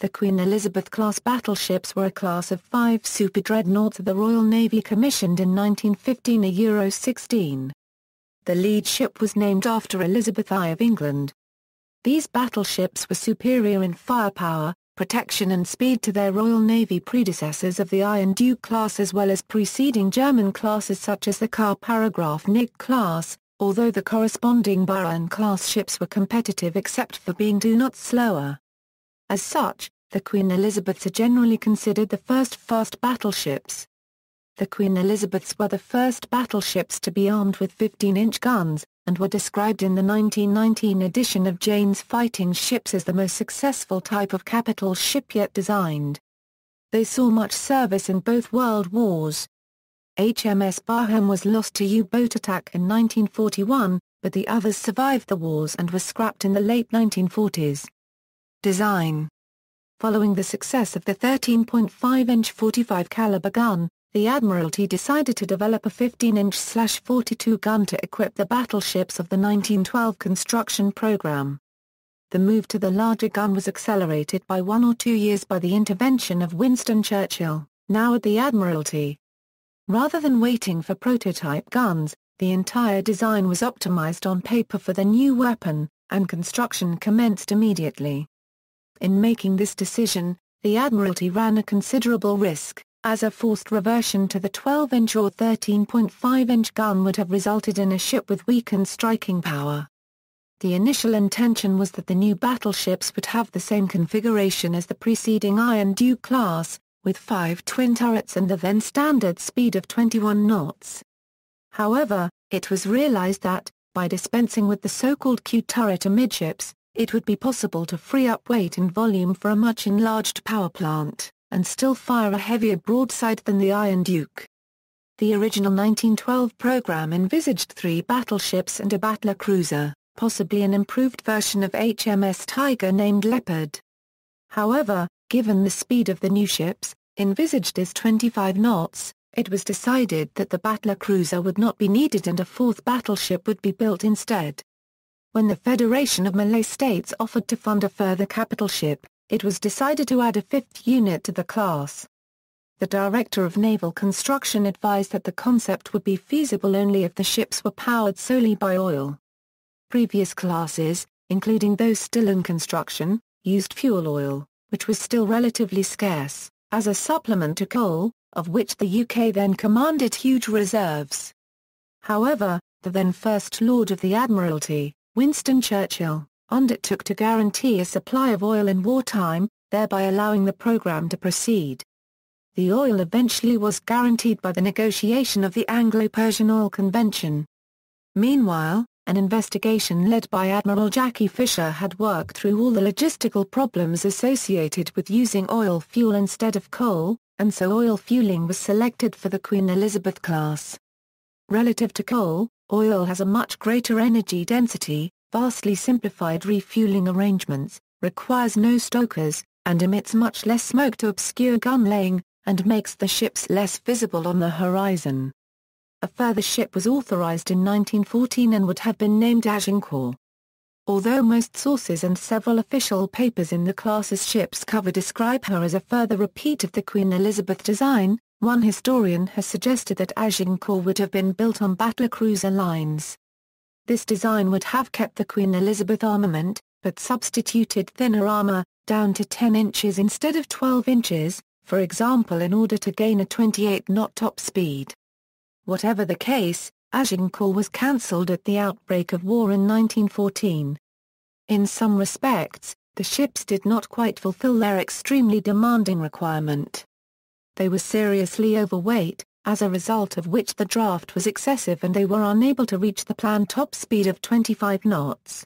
The Queen Elizabeth-class battleships were a class of 5 super-dreadnoughts the Royal Navy commissioned in 1915 Euro 16. The lead ship was named after Elizabeth I of England. These battleships were superior in firepower, protection and speed to their Royal Navy predecessors of the Iron Duke class as well as preceding German classes such as the Karl-Paragraph-Nick class, although the corresponding Bayern-class ships were competitive except for being 2 knots slower. As such, the Queen Elizabeths are generally considered the first fast battleships. The Queen Elizabeths were the first battleships to be armed with 15-inch guns, and were described in the 1919 edition of Jane's Fighting Ships as the most successful type of capital ship yet designed. They saw much service in both World Wars. HMS Barham was lost to U-boat attack in 1941, but the others survived the wars and were scrapped in the late 1940s. Design. Following the success of the 13.5-inch 45 caliber gun, the Admiralty decided to develop a 15-inch/42 gun to equip the battleships of the 1912 construction program. The move to the larger gun was accelerated by 1 or 2 years by the intervention of Winston Churchill, now at the Admiralty. Rather than waiting for prototype guns, the entire design was optimized on paper for the new weapon, and construction commenced immediately. In making this decision, the Admiralty ran a considerable risk, as a forced reversion to the 12-inch or 13.5-inch gun would have resulted in a ship with weakened striking power. The initial intention was that the new battleships would have the same configuration as the preceding Iron Duke class, with 5 twin turrets and the then standard speed of 21 knots. However, it was realized that, by dispensing with the so-called Q turret amidships, it would be possible to free up weight and volume for a much enlarged power plant, and still fire a heavier broadside than the Iron Duke. The original 1912 program envisaged 3 battleships and a battlecruiser, possibly an improved version of HMS Tiger named Leopard. However, given the speed of the new ships, envisaged as 25 knots, it was decided that the battlecruiser would not be needed and a 4th battleship would be built instead. When the Federation of Malay States offered to fund a further capital ship, it was decided to add a 5th unit to the class. The Director of Naval Construction advised that the concept would be feasible only if the ships were powered solely by oil. Previous classes, including those still in construction, used fuel oil, which was still relatively scarce, as a supplement to coal, of which the UK then commanded huge reserves. However, the then First Lord of the Admiralty, Winston Churchill, undertook to guarantee a supply of oil in wartime, thereby allowing the program to proceed. The oil eventually was guaranteed by the negotiation of the Anglo-Persian Oil Convention. Meanwhile, an investigation led by Admiral Jackie Fisher had worked through all the logistical problems associated with using oil fuel instead of coal, and so oil fueling was selected for the Queen Elizabeth class. Relative to coal, oil has a much greater energy density, vastly simplified refueling arrangements, requires no stokers, and emits much less smoke to obscure gun laying, and makes the ships less visible on the horizon. A further ship was authorized in 1914 and would have been named Agincourt. Although most sources and several official papers in the class's ships cover describe her as a further repeat of the Queen Elizabeth design, one historian has suggested that Agincourt would have been built on battlecruiser lines. This design would have kept the Queen Elizabeth armament, but substituted thinner armor, down to 10 inches instead of 12 inches, for example in order to gain a 28-knot top speed. Whatever the case, Agincourt was cancelled at the outbreak of war in 1914. In some respects, the ships did not quite fulfill their extremely demanding requirement. They were seriously overweight, as a result of which the draft was excessive and they were unable to reach the planned top speed of 25 knots.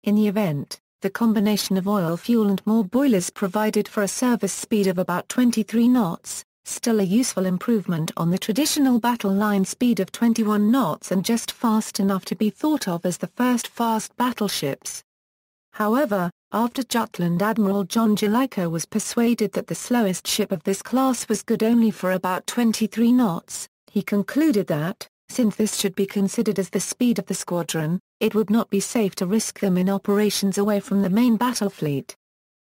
In the event, the combination of oil fuel and more boilers provided for a service speed of about 23 knots, still a useful improvement on the traditional battle line speed of 21 knots and just fast enough to be thought of as the first fast battleships. However, after Jutland Admiral John Jellicoe was persuaded that the slowest ship of this class was good only for about 23 knots, he concluded that, since this should be considered as the speed of the squadron, it would not be safe to risk them in operations away from the main battle fleet.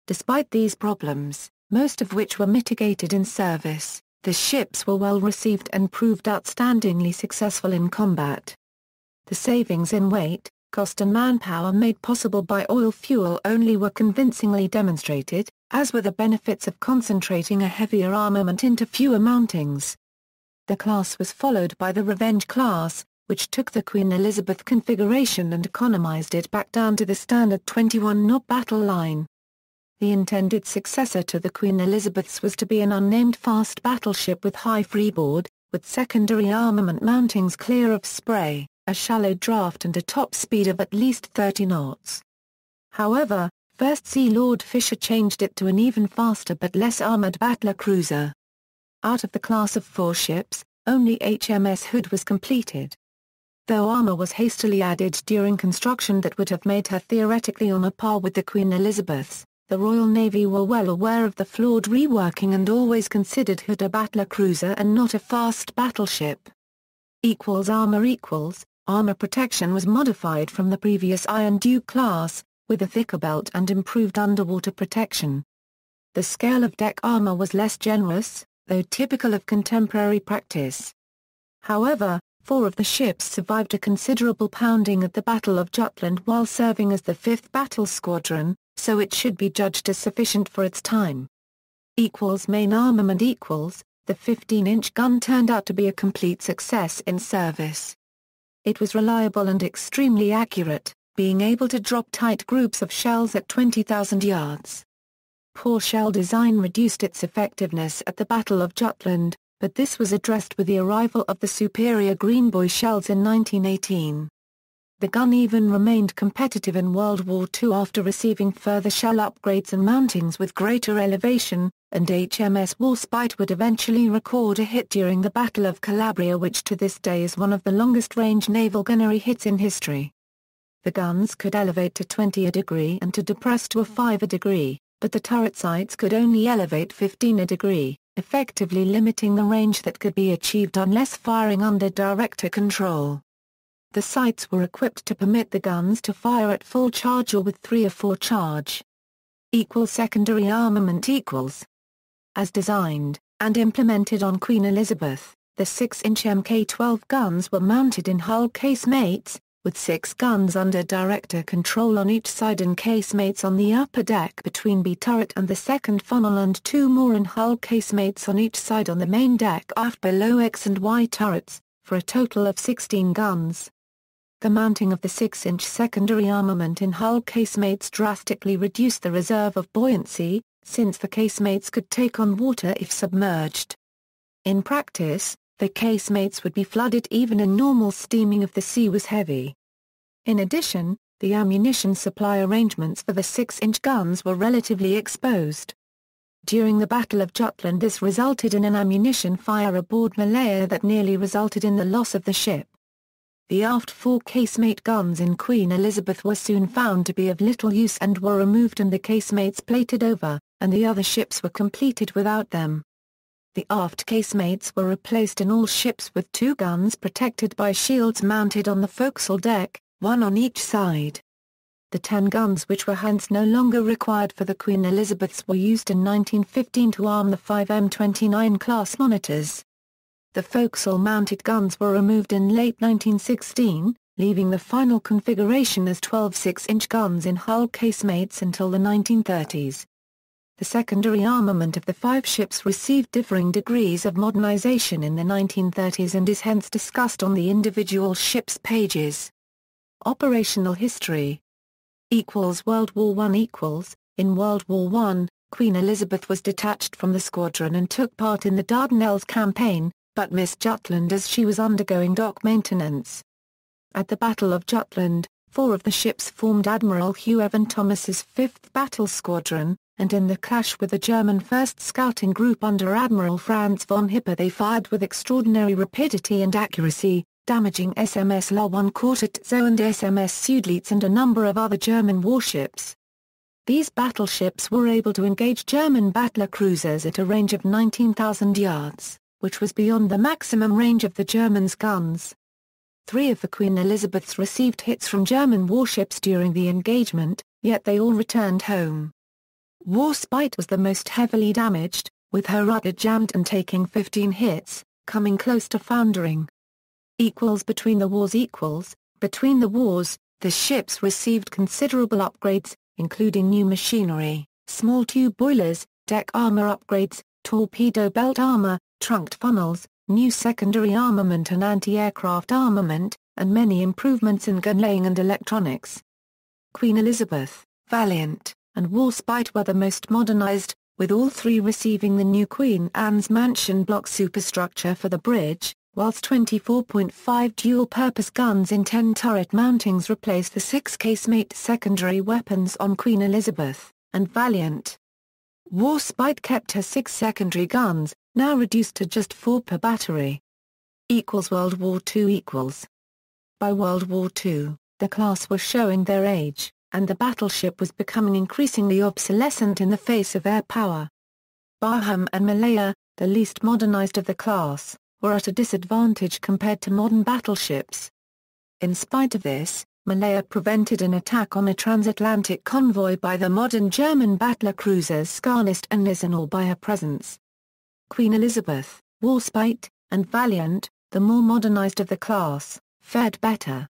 Despite these problems, most of which were mitigated in service, the ships were well received and proved outstandingly successful in combat. The savings in weight, cost and manpower made possible by oil fuel only were convincingly demonstrated, as were the benefits of concentrating a heavier armament into fewer mountings. The class was followed by the Revenge class, which took the Queen Elizabeth configuration and economized it back down to the standard 21-knot battle line. The intended successor to the Queen Elizabeth's was to be an unnamed fast battleship with high freeboard, with secondary armament mountings clear of spray, a shallow draft and a top speed of at least 30 knots. However, First Sea Lord Fisher changed it to an even faster but less armored battler cruiser. Out of the class of 4 ships, only HMS Hood was completed. Though armor was hastily added during construction that would have made her theoretically on a par with the Queen Elizabeth's, the Royal Navy were well aware of the flawed reworking and always considered Hood a battler cruiser and not a fast battleship. Armor protection was modified from the previous Iron Duke class, with a thicker belt and improved underwater protection. The scale of deck armor was less generous, though typical of contemporary practice. However, 4 of the ships survived a considerable pounding at the Battle of Jutland while serving as the 5th Battle Squadron, so it should be judged as sufficient for its time. Main armament The 15-inch gun turned out to be a complete success in service. It was reliable and extremely accurate, being able to drop tight groups of shells at 20,000 yards. Poor shell design reduced its effectiveness at the Battle of Jutland, but this was addressed with the arrival of the superior Greenboy shells in 1918. The gun even remained competitive in World War II after receiving further shell upgrades and mountings with greater elevation, and HMS Warspite would eventually record a hit during the Battle of Calabria, which to this day is one of the longest-range naval gunnery hits in history. The guns could elevate to 20 a degree and to depress to a 5 a degree, but the turret sights could only elevate 15 a degree, effectively limiting the range that could be achieved unless firing under director control. The sights were equipped to permit the guns to fire at full charge or with 3 or 4 charge. Secondary armament As designed, and implemented on Queen Elizabeth, the 6-inch Mk-12 guns were mounted in hull casemates, with 6 guns under director control on each side and casemates on the upper deck between B turret and the second funnel, and 2 more in hull casemates on each side on the main deck aft below X and Y turrets, for a total of 16 guns. The mounting of the 6-inch secondary armament in hull casemates drastically reduced the reserve of buoyancy, since the casemates could take on water if submerged. In practice, the casemates would be flooded even in normal steaming if the sea was heavy. In addition, the ammunition supply arrangements for the 6-inch guns were relatively exposed. During the Battle of Jutland, this resulted in an ammunition fire aboard Malaya that nearly resulted in the loss of the ship. The aft 4 casemate guns in Queen Elizabeth were soon found to be of little use and were removed and the casemates plated over, and the other ships were completed without them. The aft casemates were replaced in all ships with 2 guns protected by shields mounted on the forecastle deck, 1 on each side. The 10 guns which were hence no longer required for the Queen Elizabeths were used in 1915 to arm the 5 M29 class monitors. The forecastle-mounted guns were removed in late 1916, leaving the final configuration as 12 6-inch guns in hull casemates until the 1930s. The secondary armament of the 5 ships received differing degrees of modernization in the 1930s and is hence discussed on the individual ships' pages. Operational history World War I In World War I, Queen Elizabeth was detached from the squadron and took part in the Dardanelles campaign, but missed Jutland as she was undergoing dock maintenance. At the Battle of Jutland, 4 of the ships formed Admiral Hugh Evan Thomas's 5th Battle Squadron, and in the clash with the German 1st Scouting Group under Admiral Franz von Hipper they fired with extraordinary rapidity and accuracy, damaging SMS La 1 Quartetzo and SMS Südlitz and a number of other German warships. These battleships were able to engage German battler cruisers at a range of 19,000 yards, which was beyond the maximum range of the Germans' guns. 3 of the Queen Elizabeths received hits from German warships during the engagement, yet they all returned home. Warspite was the most heavily damaged, with her rudder jammed and taking 15 hits, coming close to foundering. Between the wars. Between the wars, the ships received considerable upgrades, including new machinery, small tube boilers, deck armor upgrades, torpedo belt armor, trunked funnels, new secondary armament and anti-aircraft armament, and many improvements in gunlaying and electronics. Queen Elizabeth, Valiant, and Warspite were the most modernized, with all three receiving the new Queen Anne's Mansion block superstructure for the bridge, whilst 24.5 dual-purpose guns in 10 turret mountings replaced the 6 casemate secondary weapons on Queen Elizabeth and Valiant. Warspite kept her 6 secondary guns, now reduced to just 4 per battery. World War II. By World War II, the class was showing their age, and the battleship was becoming increasingly obsolescent in the face of air power. Barham and Malaya, the least modernized of the class, were at a disadvantage compared to modern battleships. In spite of this, Malaya prevented an attack on a transatlantic convoy by the modern German battler cruisers Skarnist and Gneisenau by her presence. Queen Elizabeth, Warspite, and Valiant, the more modernized of the class, fared better.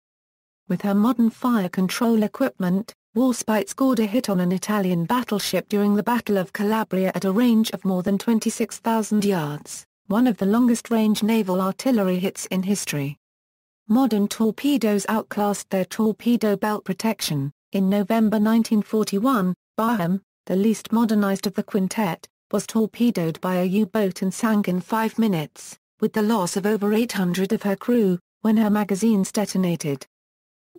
With her modern fire control equipment, Warspite scored a hit on an Italian battleship during the Battle of Calabria at a range of more than 26,000 yards, one of the longest-range naval artillery hits in history. Modern torpedoes outclassed their torpedo belt protection. In November 1941, Barham, the least modernized of the quintet, was torpedoed by a U-boat and sank in 5 minutes, with the loss of over 800 of her crew, when her magazines detonated.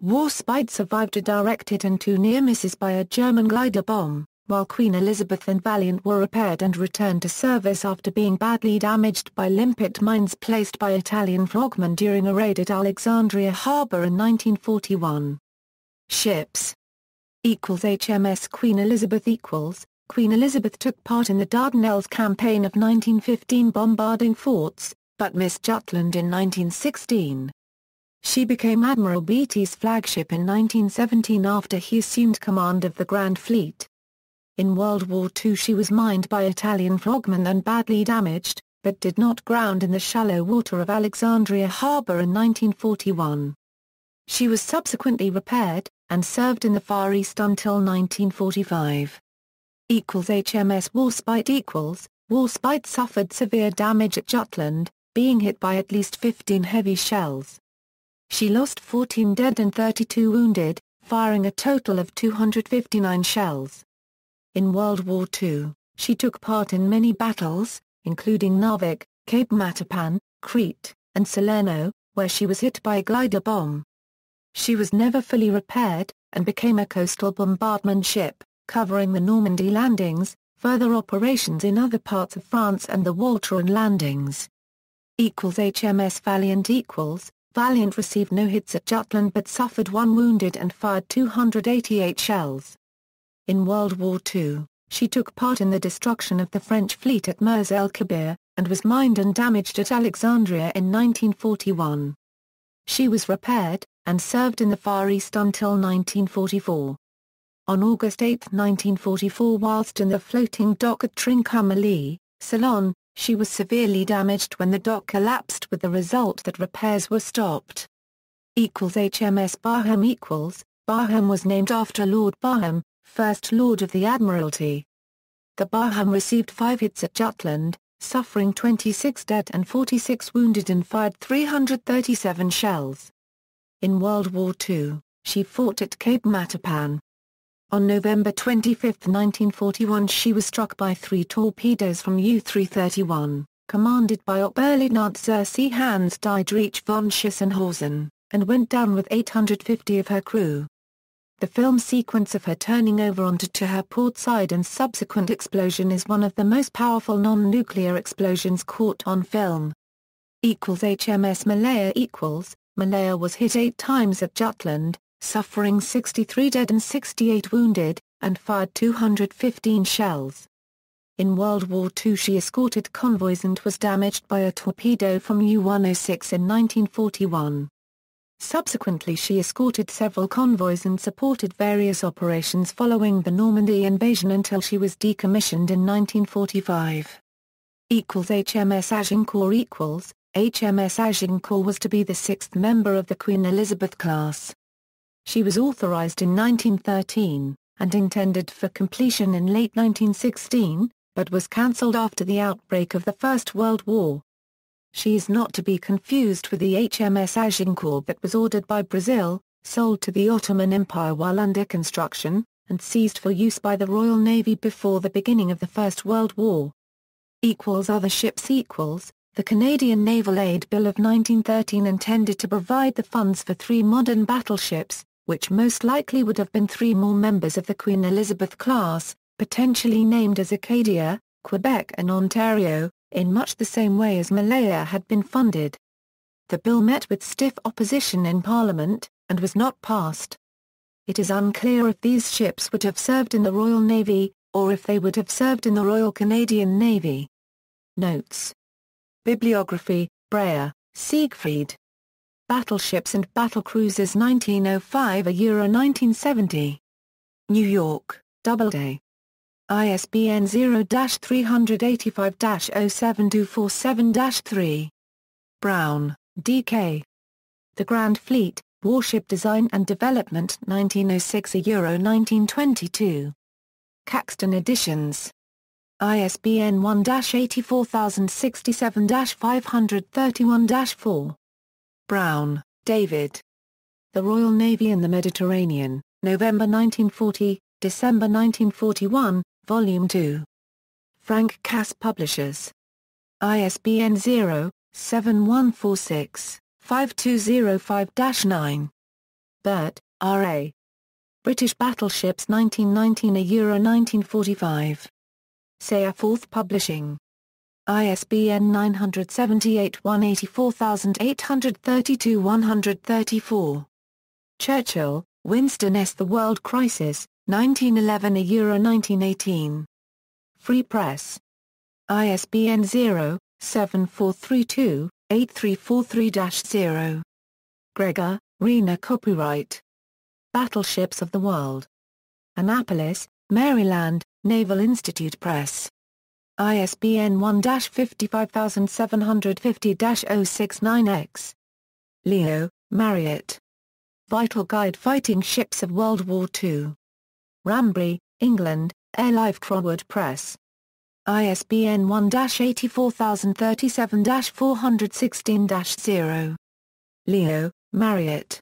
Warspite survived a direct hit and 2 near misses by a German glider bomb, while Queen Elizabeth and Valiant were repaired and returned to service after being badly damaged by limpet mines placed by Italian frogmen during a raid at Alexandria Harbour in 1941. Ships HMS Queen Elizabeth Queen Elizabeth took part in the Dardanelles campaign of 1915 bombarding forts, but missed Jutland in 1916. She became Admiral Beatty's flagship in 1917 after he assumed command of the Grand Fleet. In World War II she was mined by Italian frogmen and badly damaged, but did not ground in the shallow water of Alexandria Harbour in 1941. She was subsequently repaired, and served in the Far East until 1945. HMS Warspite Warspite suffered severe damage at Jutland, being hit by at least 15 heavy shells. She lost 14 dead and 32 wounded, firing a total of 259 shells. In World War II, she took part in many battles, including Narvik, Cape Matapan, Crete, and Salerno, where she was hit by a glider bomb. She was never fully repaired, and became a coastal bombardment ship, covering the Normandy landings, further operations in other parts of France and the Walcheren landings. HMS Valiant Valiant received no hits at Jutland but suffered 1 wounded and fired 288 shells. In World War II, she took part in the destruction of the French fleet at Mers el-Kabir, and was mined and damaged at Alexandria in 1941. She was repaired, and served in the Far East until 1944. On August 8, 1944, whilst in the floating dock at Trincomalee, Ceylon, she was severely damaged when the dock collapsed, with the result that repairs were stopped. HMS Barham Barham was named after Lord Barham, First Lord of the Admiralty. The Barham received 5 hits at Jutland, suffering 26 dead and 46 wounded, and fired 337 shells. In World War II, she fought at Cape Matapan. On November 25, 1941, she was struck by 3 torpedoes from U-331, commanded by Oberleutnant Sir C. Hans Diedrich von Schissenhausen, and went down with 850 of her crew. The film sequence of her turning over onto her port side and subsequent explosion is one of the most powerful non-nuclear explosions caught on film. HMS Malaya Malaya was hit 8 times at Jutland, suffering 63 dead and 68 wounded, and fired 215 shells. In World War II she escorted convoys and was damaged by a torpedo from U-106 in 1941. Subsequently she escorted several convoys and supported various operations following the Normandy invasion until she was decommissioned in 1945. HMS Agincourt HMS Agincourt was to be the sixth member of the Queen Elizabeth class. She was authorized in 1913, and intended for completion in late 1916, but was cancelled after the outbreak of the First World War. She is not to be confused with the HMS Agincourt that was ordered by Brazil, sold to the Ottoman Empire while under construction, and seized for use by the Royal Navy before the beginning of the First World War. Other ships The Canadian Naval Aid Bill of 1913 intended to provide the funds for 3 modern battleships, which most likely would have been 3 more members of the Queen Elizabeth class, potentially named as Acadia, Quebec and Ontario, in much the same way as Malaya had been funded. The bill met with stiff opposition in Parliament, and was not passed. It is unclear if these ships would have served in the Royal Navy, or if they would have served in the Royal Canadian Navy. Notes. Bibliography, Breyer, Siegfried. Battleships and Battlecruisers 1905–1970. New York, Doubleday. ISBN 0-385-07247-3. Brown, D.K. The Grand Fleet, Warship Design and Development 1906–1922. Caxton Editions. ISBN 1-84067-531-4. Brown, David. The Royal Navy in the Mediterranean, November 1940, December 1941, Volume 2. Frank Cass Publishers. ISBN 0-7146-5205-9. Burt, R.A. British Battleships 1919–1945. Seaforth Publishing. ISBN 978-184-832-134. Churchill, Winston S. The World Crisis, 1911–1918. Free Press. ISBN 0-7432-8343-0. Gregor, Rena. Copyright Battleships of the World. Annapolis, Maryland, Naval Institute Press. ISBN 1-55750-069-X. Leo, Marriott. Vital Guide Fighting Ships of World War II. Ranbury, England, Airlife Crowwood Press. ISBN 1-84037-416-0. Leo, Marriott.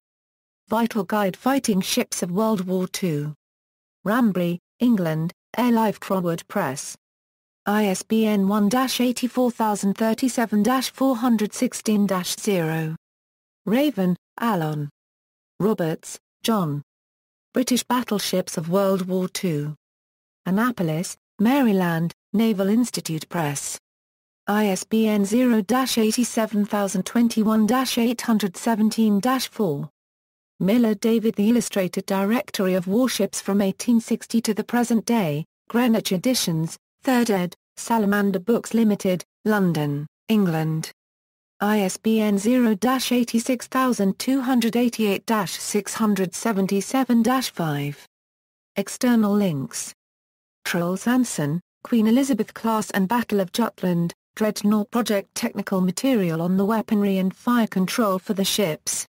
Vital Guide Fighting Ships of World War II. Ranbury, England, Airlife Crowwood Press. ISBN 1-84037-416-0. Raven, Alon. Roberts, John. British Battleships of World War II. Annapolis, Maryland, Naval Institute Press. ISBN 0-87021-817-4. Miller, David. The Illustrated Directory of Warships from 1860 to the Present Day, Greenwich Editions, 3rd ed., Salamander Books Limited, London, England. ISBN 0-86288-677-5. External links. Troels Hansen, Queen Elizabeth Class and Battle of Jutland, Dreadnought Project. Technical material on the weaponry and fire control for the ships.